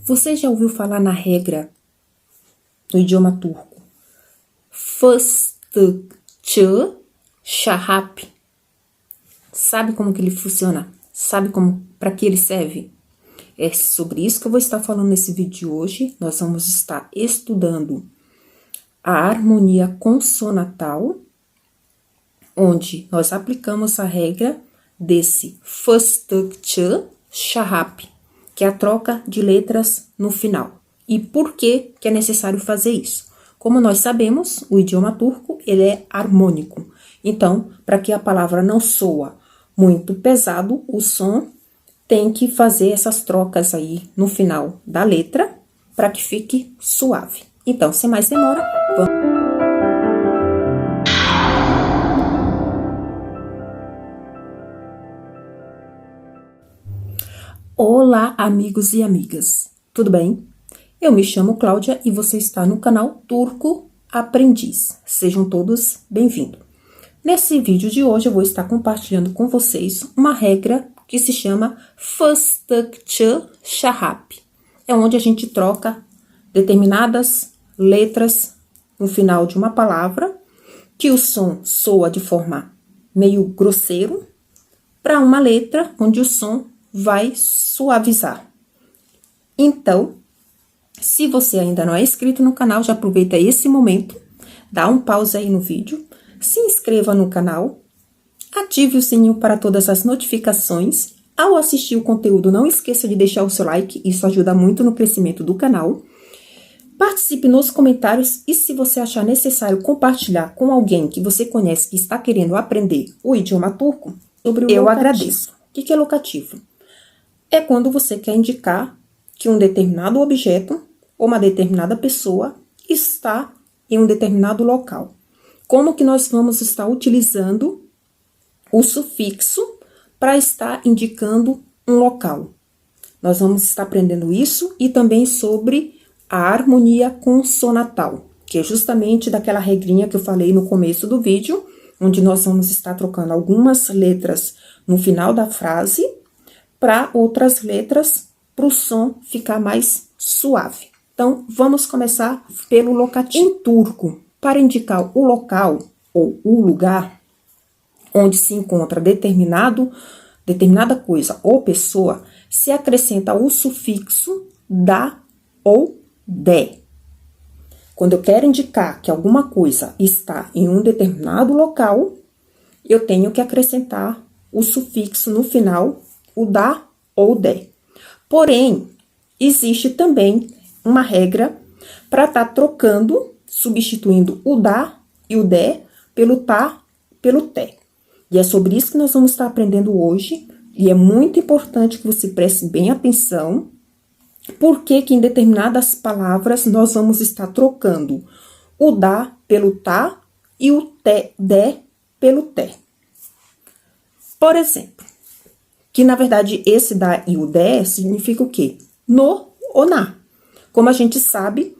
Você já ouviu falar na regra no idioma turco? Fıstıkçı Şahap. Sabe como que ele funciona? Sabe para que ele serve? É sobre isso que eu vou estar falando nesse vídeo de hoje. Nós vamos estar estudando a harmonia consonantal, onde nós aplicamos a regra desse fıstıkçı Şahap, que é a troca de letras no final. E por que é necessário fazer isso? Como nós sabemos, o idioma turco ele é harmônico. Então, para que a palavra não soa muito pesado, o som tem que fazer essas trocas aí no final da letra para que fique suave. Então, sem mais demora, vamos. Olá, amigos e amigas, tudo bem? Eu me chamo Cláudia e você está no canal Turco Aprendiz. Sejam todos bem-vindos. Nesse vídeo de hoje eu vou estar compartilhando com vocês uma regra que se chama Fıstıkçı Şahap. É onde a gente troca determinadas letras no final de uma palavra que o som soa de forma meio grosseiro para uma letra onde o som vai suavizar. Então, se você ainda não é inscrito no canal, já aproveita esse momento, dá um pause aí no vídeo, se inscreva no canal, ative o sininho para todas as notificações. Ao assistir o conteúdo, não esqueça de deixar o seu like, isso ajuda muito no crescimento do canal. Participe nos comentários e se você achar necessário compartilhar com alguém que você conhece que está querendo aprender o idioma turco, sobre o eu agradeço. O que é locativo? É quando você quer indicar que um determinado objeto ou uma determinada pessoa está em um determinado local. Como que nós vamos estar utilizando o sufixo para estar indicando um local? Nós vamos estar aprendendo isso e também sobre a harmonia consonantal, que é justamente daquela regrinha que eu falei no começo do vídeo, onde nós vamos estar trocando algumas letras no final da frase para outras letras, para o som ficar mais suave. Então, vamos começar pelo locativo. Em turco, para indicar o local ou o lugar onde se encontra determinada coisa ou pessoa, se acrescenta o sufixo da ou de. Quando eu quero indicar que alguma coisa está em um determinado local, eu tenho que acrescentar o sufixo no final, o da ou de. Porém, existe também uma regra para estar trocando, substituindo o da e o de pelo tá, pelo te. E é sobre isso que nós vamos estar aprendendo hoje, e é muito importante que você preste bem atenção, porque que em determinadas palavras nós vamos estar trocando o da pelo tá e o te, de pelo te. Por exemplo, que na verdade esse da e o de significa o quê? No ou na. Como a gente sabe,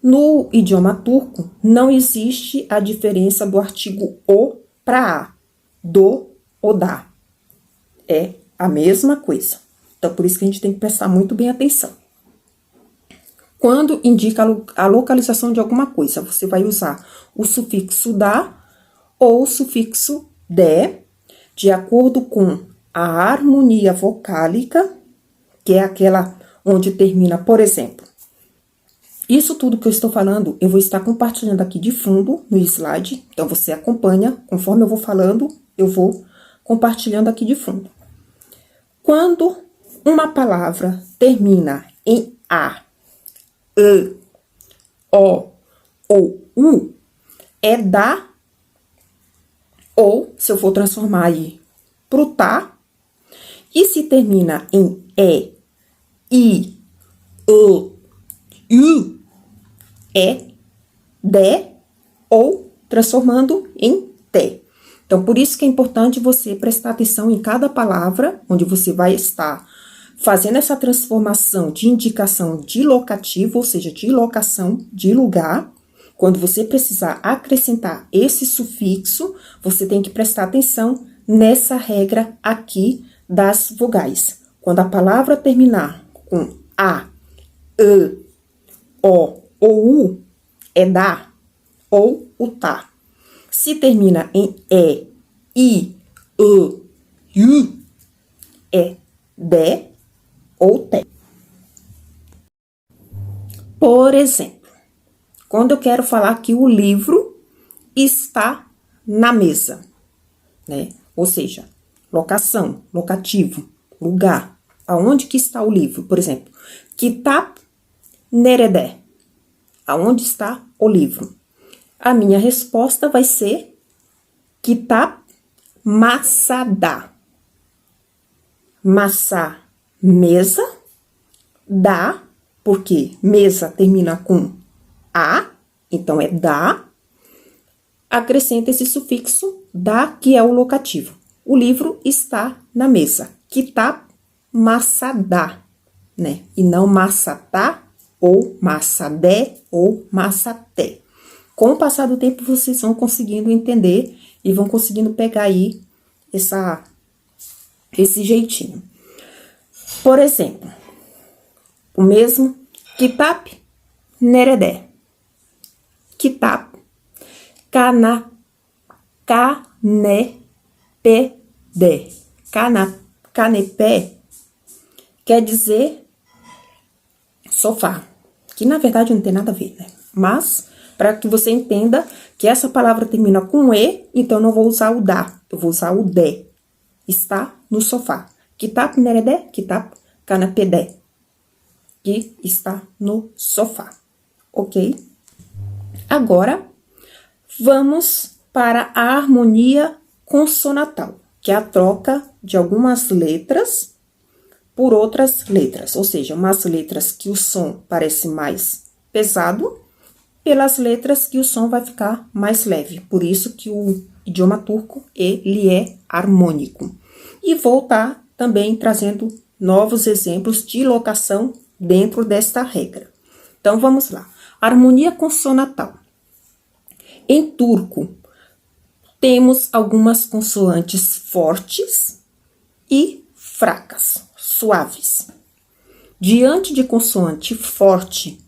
no idioma turco não existe a diferença do artigo o para a, do ou da. É a mesma coisa. Então, por isso que a gente tem que prestar muito bem atenção. Quando indica a localização de alguma coisa, você vai usar o sufixo da ou o sufixo de acordo com a harmonia vocálica, que é aquela onde termina, por exemplo. Isso tudo que eu estou falando, eu vou estar compartilhando aqui de fundo no slide. Então, você acompanha, conforme eu vou falando, eu vou compartilhando aqui de fundo. Quando uma palavra termina em A, E, O ou U, é da, ou, se eu for transformar aí pro tá, e se termina em E, I, O, U, é de ou transformando em te. Então, por isso que é importante você prestar atenção em cada palavra, onde você vai estar fazendo essa transformação de indicação de locativo, ou seja, de locação de lugar. Quando você precisar acrescentar esse sufixo, você tem que prestar atenção nessa regra aqui das vogais. Quando a palavra terminar com A, o ou u, é da ou o tá. Se termina em e, i, u, é de ou te. Por exemplo, quando eu quero falar que o livro está na mesa, né? Ou seja, locação, locativo, lugar. Aonde que está o livro? Por exemplo, Kitab nerede. Aonde está o livro? A minha resposta vai ser Kitab masada. Massa, mesa. Da, porque mesa termina com a, então é da. Acrescenta esse sufixo da, que é o locativo. O livro está na mesa. Kitab masada, né? E não massatá, ou massade, ou massaté. Com o passar do tempo, vocês vão conseguindo entender e vão conseguindo pegar aí esse jeitinho. Por exemplo, o mesmo Kitab nerede. Kitab canepé quer dizer sofá, que na verdade não tem nada a ver, né? Mas, para que você entenda que essa palavra termina com e, então não vou usar o da, eu vou usar o de. Está no sofá. Kitab nerede, kitab canapé, que está no sofá, ok? Agora, vamos para a harmonia consonantal, que é a troca de algumas letras por outras letras, ou seja, umas letras que o som parece mais pesado, pelas letras que o som vai ficar mais leve. Por isso que o idioma turco, ele é harmônico. E vou estar também trazendo novos exemplos de locação dentro desta regra. Então, vamos lá. Harmonia consonantal. Em turco, temos algumas consoantes fortes e fracas, suaves. Diante de consoante forte,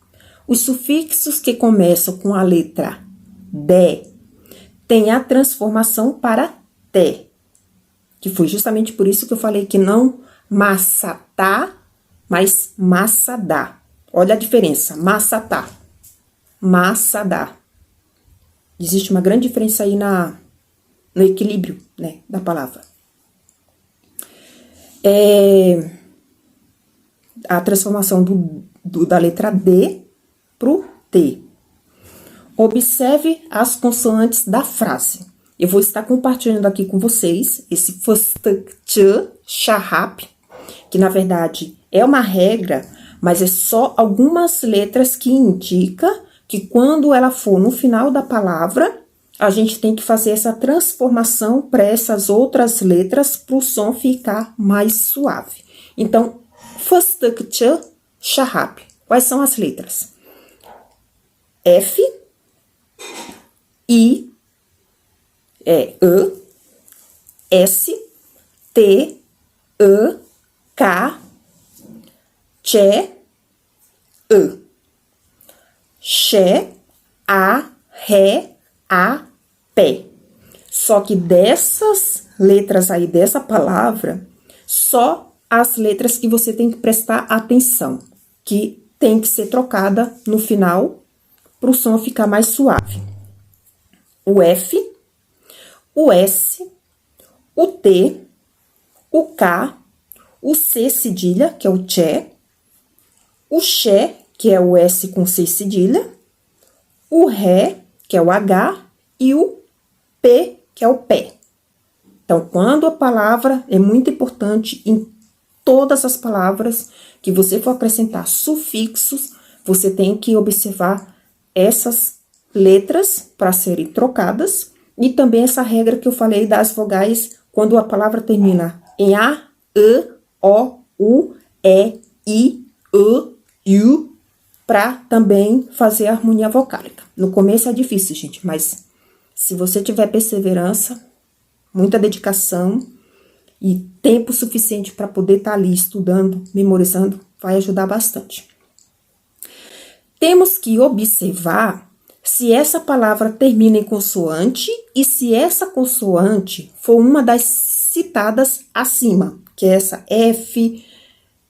os sufixos que começam com a letra D têm a transformação para T, que foi justamente por isso que eu falei que não massatá, mas massadá. Olha a diferença, massatá, massadá. Existe uma grande diferença aí no equilíbrio, né, da palavra. A transformação da letra D pro T. Observe as consoantes da frase. Eu vou estar compartilhando aqui com vocês esse fıstıkçı şarap, que na verdade é uma regra, mas é só algumas letras que indica que quando ela for no final da palavra, a gente tem que fazer essa transformação para essas outras letras para o som ficar mais suave. Então, fıstıkçı şarap. Quais são as letras? F, I, E, S, T, E, K, Ç, I. Xé, A, Ré, A, Pé. Só que dessas letras aí, dessa palavra, só as letras que você tem que prestar atenção, que tem que ser trocada no final, para o som ficar mais suave. O F, o S, o T, o K, o C cedilha, que é o Tché, o Xé, que é o S com C cedilha, o Ré, que é o H, e o P, que é o Pé. Então, quando a palavra é muito importante em todas as palavras que você for acrescentar sufixos, você tem que observar essas letras para serem trocadas e também essa regra que eu falei das vogais quando a palavra termina em A, E, O, U, E, I, U, para também fazer a harmonia vocálica. No começo é difícil, gente, mas se você tiver perseverança, muita dedicação e tempo suficiente para poder estar ali estudando, memorizando, vai ajudar bastante. Temos que observar se essa palavra termina em consoante e se essa consoante for uma das citadas acima, que é essa F,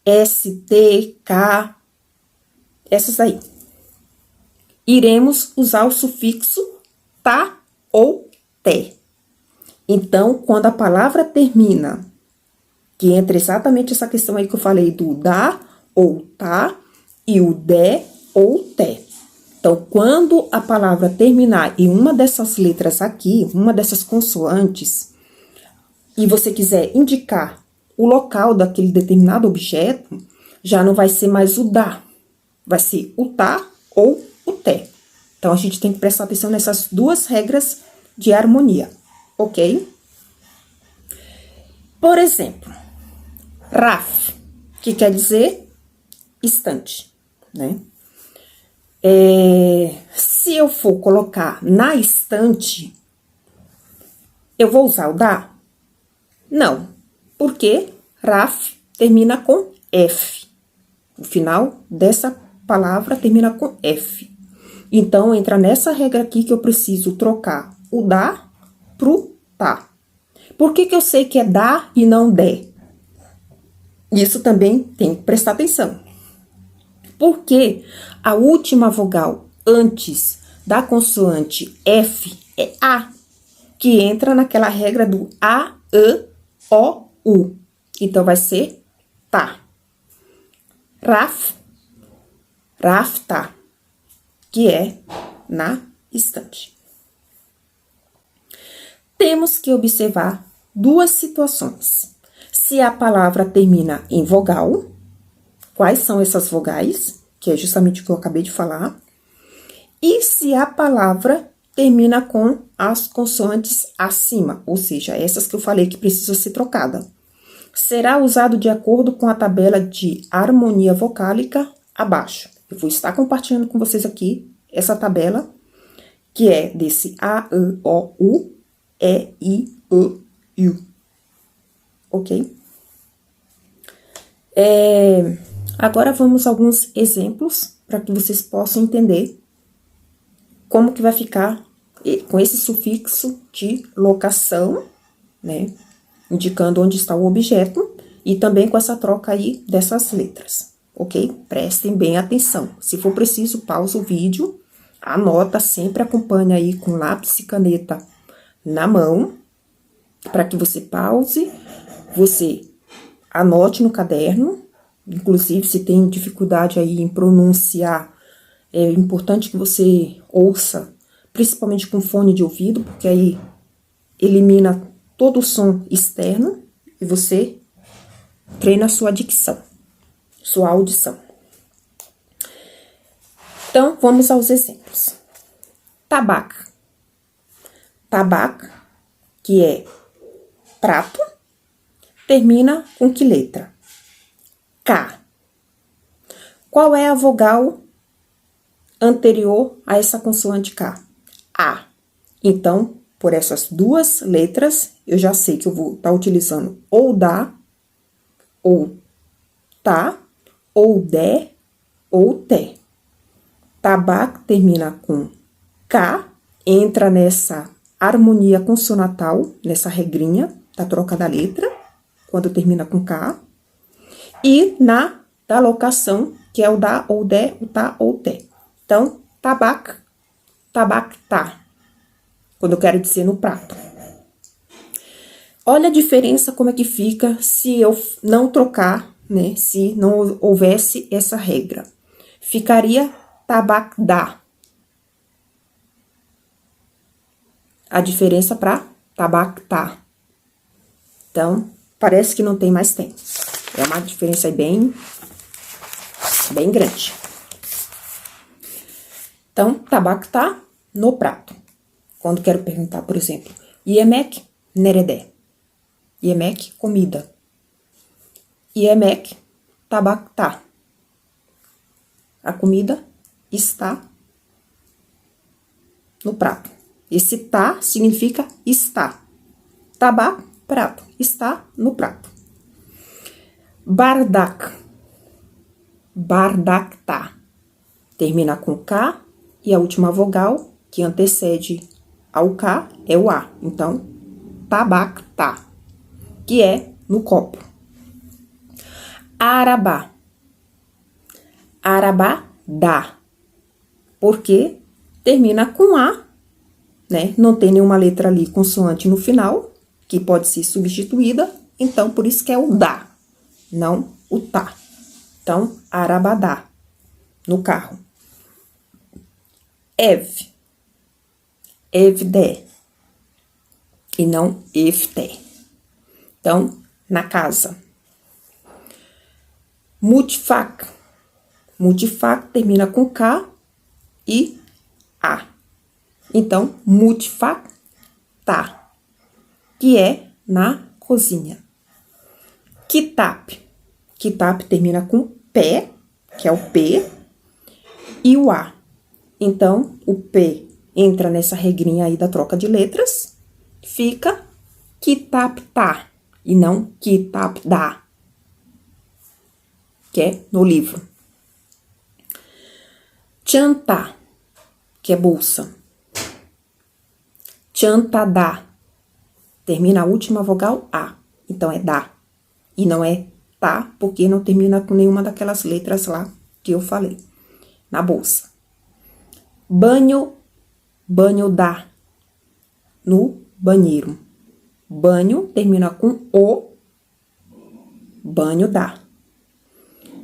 S, T, K, essas aí. Iremos usar o sufixo tá ou té. Então, quando a palavra termina, que entra exatamente essa questão aí que eu falei do dá ou tá e o dé ou té. Então, quando a palavra terminar em uma dessas letras aqui, uma dessas consoantes, e você quiser indicar o local daquele determinado objeto, já não vai ser mais o dá, vai ser o tá ou o té. Então, a gente tem que prestar atenção nessas duas regras de harmonia, ok? Por exemplo, raf, que quer dizer estante, né? Se eu for colocar na estante, eu vou usar o dá? Não, porque raf termina com F. O final dessa palavra termina com F. Então, entra nessa regra aqui que eu preciso trocar o dá pro tá. Por que eu sei que é dá e não dé? Isso também tem que prestar atenção. Porque a última vogal antes da consoante F é A, que entra naquela regra do A, E, O, U. Então, vai ser tá. Raf, rafta, que é na estante. Temos que observar duas situações. Se a palavra termina em vogal, quais são essas vogais, que é justamente o que eu acabei de falar, e se a palavra termina com as consoantes acima, ou seja, essas que eu falei que precisa ser trocada. Será usado de acordo com a tabela de harmonia vocálica abaixo. Eu vou estar compartilhando com vocês aqui essa tabela, que é desse A, E, O, U, E, I, O, U. Ok? Agora, vamos a alguns exemplos para que vocês possam entender como que vai ficar com esse sufixo de locação, né? Indicando onde está o objeto e também com essa troca aí dessas letras, ok? Prestem bem atenção. Se for preciso, pausa o vídeo, anota, sempre acompanha aí com lápis e caneta na mão, para que você pause, você anote no caderno, inclusive se tem dificuldade aí em pronunciar, é importante que você ouça, principalmente com fone de ouvido, porque aí elimina todo o som externo e você treina a sua dicção, sua audição. Então, vamos aos exemplos. Tabaco. Tabaco, que é prato, termina com que letra? K. Qual é a vogal anterior a essa consoante K? A. Então, por essas duas letras, eu já sei que eu vou estar utilizando ou dá, ou tá, ou dé, ou té. Tabaco termina com K, entra nessa harmonia consonantal, nessa regrinha da troca da letra, quando termina com K. E na da locação, que é o dá, ou dé, o tá, ou té. Então, tabaco, tabactá, quando eu quero dizer no prato. Olha a diferença como é que fica se eu não trocar, né? Se não houvesse essa regra. Ficaria tabacdá. A diferença para tabactá. Então, parece que não tem mais tempo. É uma diferença aí bem grande. Então, tabactá no prato. Quando quero perguntar, por exemplo, iemek neredé. Iemek, comida. Iemek, tabactá. A comida está no prato. Esse tá significa está. Tabaco, prato. Está no prato. Bardak. Bardactá. termina com K e a última vogal que antecede ao K é o A. Então, tabactá, que é no copo. Arabá. Arabadá. Porque termina com A, né? Não tem nenhuma letra ali consoante no final, que pode ser substituída. Então, por isso que é o dá, não o tá. Então, arabadá, no carro. Ev. Evdé. E não efté. Então, na casa. Mutfak. Mutfak termina com K e A. Então, mutfak tá, que é na cozinha. Kitab. Kitab termina com pé, que é o P, e o A. Então, o P entra nessa regrinha aí da troca de letras, fica kitabtá, e não kitabdá, que é no livro. Chantá, que é bolsa. Chantadá, termina a última vogal A, então é dá. E não é tá, porque não termina com nenhuma daquelas letras lá que eu falei, na bolsa. Banho, banho dá, no banheiro. Banho termina com O, banho dá.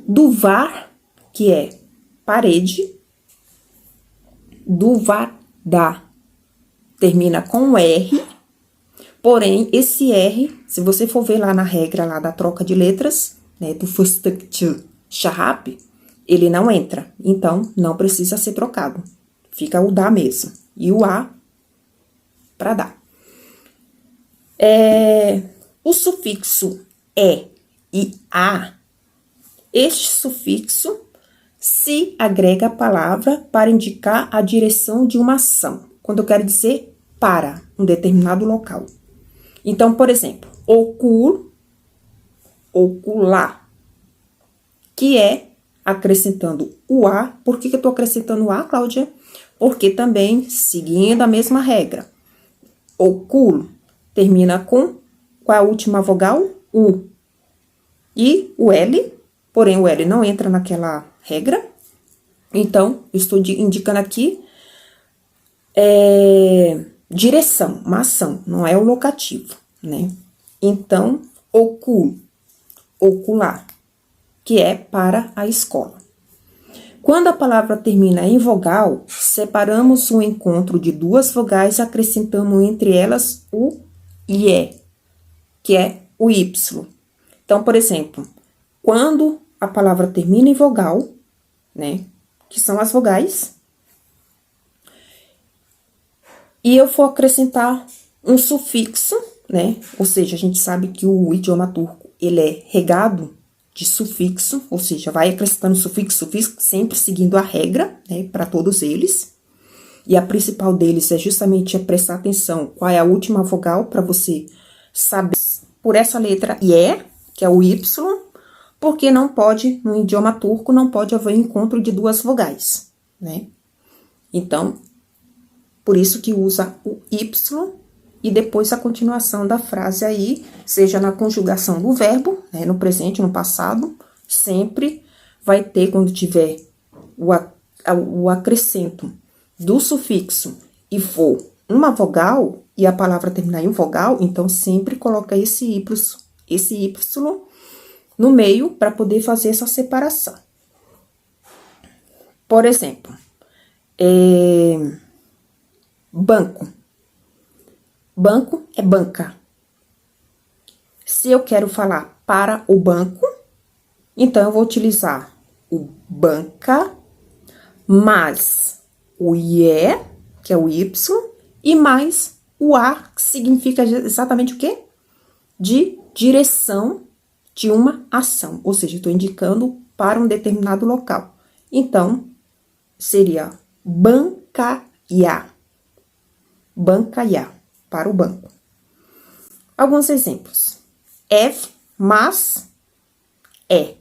Duvar, que é parede. Duvar dá, termina com R, porém, esse R, se você for ver lá na regra lá da troca de letras, né, do fustaktu shahab, ele não entra, então, não precisa ser trocado. Fica o dá mesmo, e o A para dar. O sufixo E e A, este sufixo se agrega a palavra para indicar a direção de uma ação, quando eu quero dizer para um determinado local. Então, por exemplo, ocul, ocular, que é acrescentando o A. Por que eu tô acrescentando o A, Cláudia? Porque também, seguindo a mesma regra, ocul termina com qual é a última vogal? U. E o L, porém o L não entra naquela regra. Então, eu estou indicando aqui direção, uma ação, não é o locativo, né? Então, ocul, ocular, que é para a escola. Quando a palavra termina em vogal, separamos o encontro de duas vogais, acrescentando entre elas o IE, que é o Y. Então, por exemplo, quando a palavra termina em vogal, né, que são as vogais, e eu for acrescentar um sufixo, né, ou seja, a gente sabe que o idioma turco, ele é regado de sufixo, ou seja, vai acrescentando sufixo, sempre seguindo a regra, né, para todos eles. E a principal deles é justamente prestar atenção qual é a última vogal, para você saber por essa letra IE, que é o Y, porque não pode, no idioma turco, não pode haver encontro de duas vogais, né? Então, por isso que usa o Y e depois a continuação da frase aí, seja na conjugação do verbo, né, no presente, no passado, sempre vai ter, quando tiver o acrescento do sufixo e for uma vogal, e a palavra terminar em vogal, então sempre coloca esse Y no meio para poder fazer essa separação. Por exemplo, banco. Banco é banca. Se eu quero falar para o banco, então eu vou utilizar o banca mais o IE, que é o Y, e mais o A, que significa exatamente o quê? De direção de uma ação, ou seja, estou indicando para um determinado local. Então, seria bancaiá. Bancaiá, para o banco. Alguns exemplos. F, mas, é.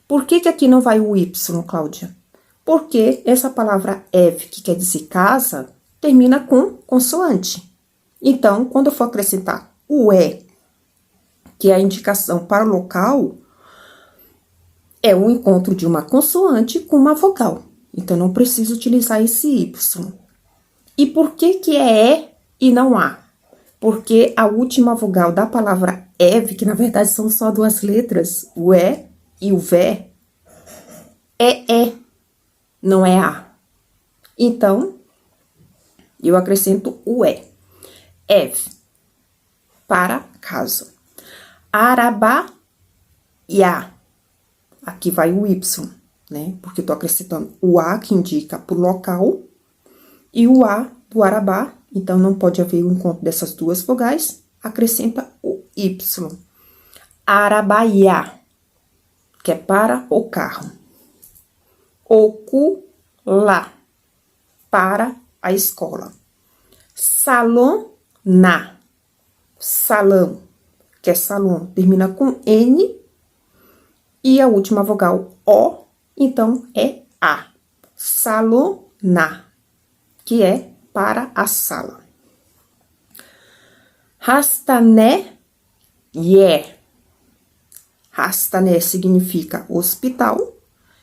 Por que aqui não vai o Y, Cláudia? Porque essa palavra Eve, que quer dizer casa, termina com consoante. Então, quando eu for acrescentar o E, que é a indicação para o local, é o encontro de uma consoante com uma vogal. Então, não preciso utilizar esse Y. E por que é E e não A? Porque a última vogal da palavra Eve, que na verdade são só duas letras, o E e o V, é E, não é A. Então, eu acrescento o E. Eve, para casa. Arabaia. Aqui vai o Y, né? Porque eu tô acrescentando o A, que indica pro local, e o A do Arabá. Então, não pode haver o encontro dessas duas vogais. Acrescenta o Y. Arabaia, que é para o carro. Ocula, para a escola. Salona, salão, que é salão, termina com N. E a última vogal O, então é A. Salona, que é para a sala. Rastané, Rastané significa hospital.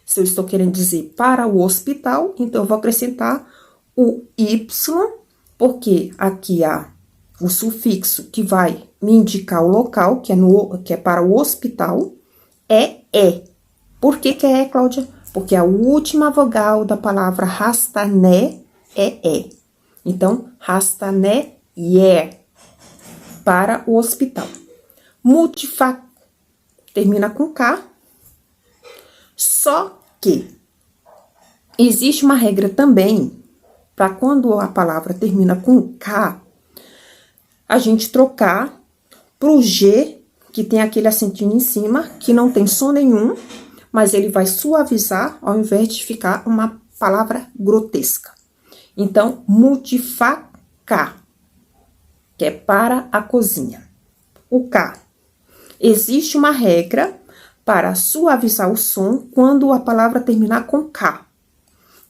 Se eu estou querendo dizer para o hospital, então eu vou acrescentar o Y, porque aqui há o sufixo que vai me indicar o local, que é para o hospital, é E. Por que é E, Cláudia? Porque a última vogal da palavra rastané é E. Então, rastané, para o hospital. Multifá, termina com K. Só que existe uma regra também, para quando a palavra termina com K, a gente trocar pro G, que tem aquele acentinho em cima, que não tem som nenhum, mas ele vai suavizar ao invés de ficar uma palavra grotesca. Então, multifaca, que é para a cozinha. O K. Existe uma regra para suavizar o som quando a palavra terminar com K.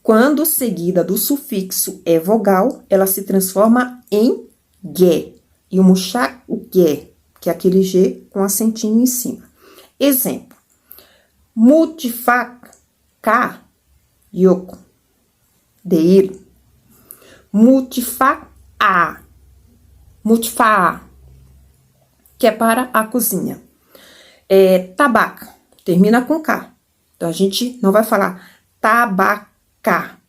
Quando seguida do sufixo é vogal, ela se transforma em G. E o muxá, o G, que é aquele G com acentinho em cima. Exemplo. Multifaca, yoko, deiro. Multifaca, que é para a cozinha. Tabaca, termina com K. Então, a gente não vai falar tabaca.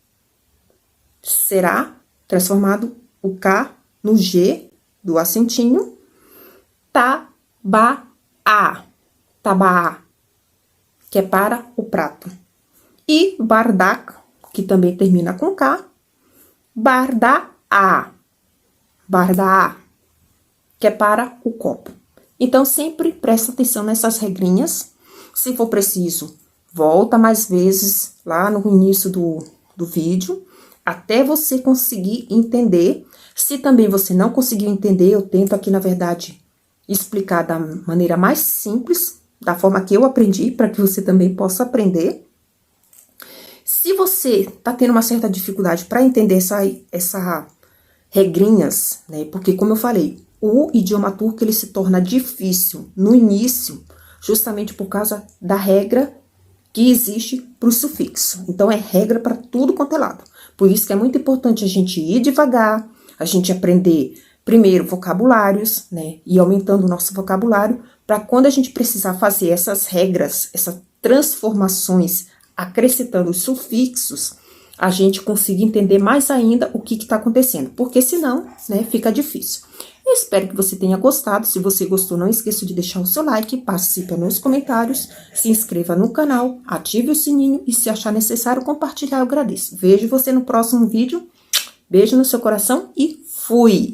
Será transformado o K no G do acentinho. Tabaá, que é para o prato. E bardac, que também termina com K. Bardaá, que é para o copo. Então, sempre presta atenção nessas regrinhas. Se for preciso, volta mais vezes lá no início do vídeo, até você conseguir entender. Se também você não conseguiu entender, eu tento aqui, na verdade, explicar da maneira mais simples, da forma que eu aprendi, para que você também possa aprender. Se você tá tendo uma certa dificuldade para entender essa regrinhas, né? Porque, como eu falei, o idioma turco, ele se torna difícil no início, justamente por causa da regra que existe para o sufixo. Então, é regra para tudo quanto é lado. Por isso que é muito importante a gente ir devagar, a gente aprender primeiro vocabulários, né? E aumentando o nosso vocabulário, para quando a gente precisar fazer essas regras, essas transformações, acrescentando os sufixos, a gente consiga entender mais ainda o que está acontecendo, porque senão, né, fica difícil. Eu espero que você tenha gostado. Se você gostou, não esqueça de deixar o seu like, participe nos comentários, se inscreva no canal, ative o sininho e, se achar necessário, compartilhar, eu agradeço. Vejo você no próximo vídeo. Beijo no seu coração e fui!